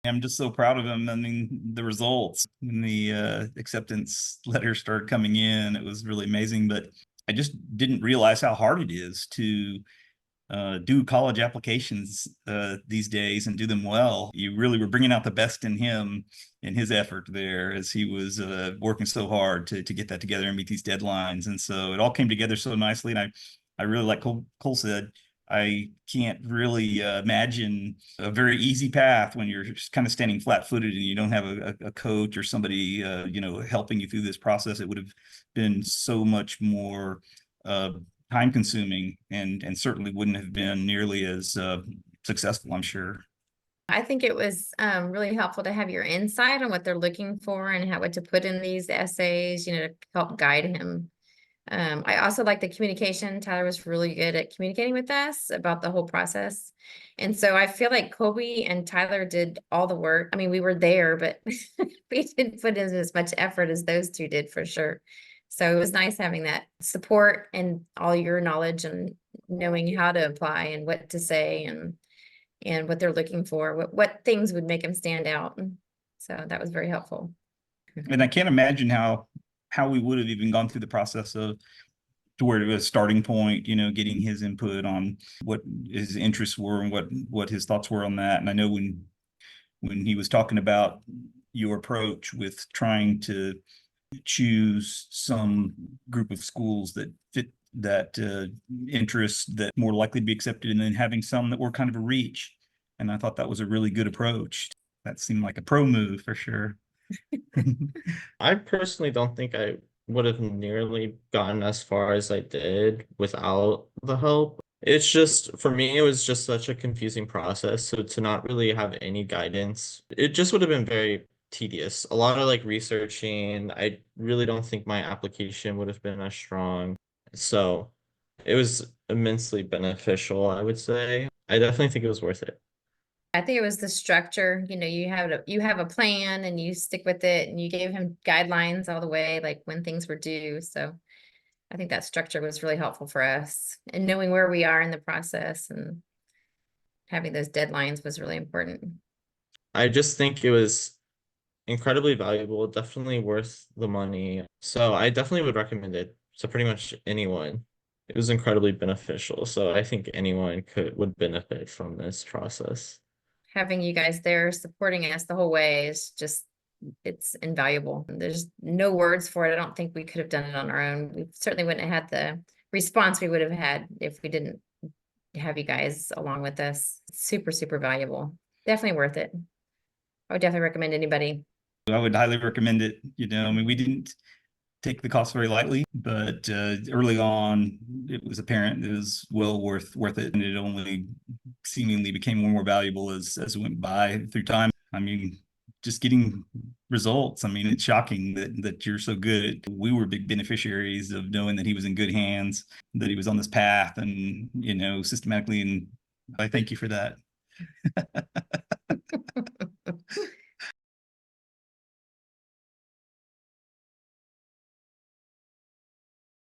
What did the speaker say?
I'm just so proud of him. I mean, the results when the acceptance letters started coming in, it was really amazing. But I just didn't realize how hard it is to do college applications these days and do them well. You really were bringing out the best in him in his effort there as he was working so hard to get that together and meet these deadlines. And so it all came together so nicely. And I really, like Cole said, I can't really imagine a very easy path when you're just kind of standing flat-footed and you don't have a coach or somebody, helping you through this process. It would have been so much more time consuming and certainly wouldn't have been nearly as successful, I'm sure. I think it was really helpful to have your insight on what they're looking for and how what to put in these essays, to help guide him. I also like the communication. Tyler was really good at communicating with us about the whole process. And so I feel like Kobe and Tyler did all the work. I mean, we were there, but we didn't put in as much effort as those two did for sure. So it was nice having that support and all your knowledge and knowing how to apply and what to say and what they're looking for, what things would make them stand out. So that was very helpful. And I can't imagine how we would have even gone through the process of to where it was a starting point, getting his input on what his interests were and what his thoughts were on that. And I know when he was talking about your approach with trying to choose some group of schools that fit that interest that more likely to be accepted, and then having some that were kind of a reach. And I thought that was a really good approach. That seemed like a pro move for sure. I personally don't think I would have nearly gotten as far as I did without the help. It's just, for me, it was just such a confusing process. So to not really have any guidance, it just would have been very tedious. A lot of like researching. I really don't think my application would have been as strong. So it was immensely beneficial, I would say. I definitely think it was worth it. I think it was the structure, you have a plan and you stick with it and you gave him guidelines all the way, like when things were due. So I think that structure was really helpful for us and knowing where we are in the process and having those deadlines was really important. I just think it was incredibly valuable, definitely worth the money. So I definitely would recommend it to pretty much anyone. It was incredibly beneficial. So I think anyone would benefit from this process. Having you guys there supporting us the whole way is just, it's invaluable. There's no words for it. I don't think we could have done it on our own. We certainly wouldn't have had the response we would have had if we didn't have you guys along with us. Super, super valuable. Definitely worth it. I would definitely recommend anybody. I would highly recommend it. I mean, we didn't take the cost very lightly, but early on, it was apparent it was well worth it, and it only seemingly became more and more valuable as it went by through time. I mean, just getting results. I mean, it's shocking that you're so good. We were big beneficiaries of knowing that he was in good hands, that he was on this path, and systematically. And I thank you for that.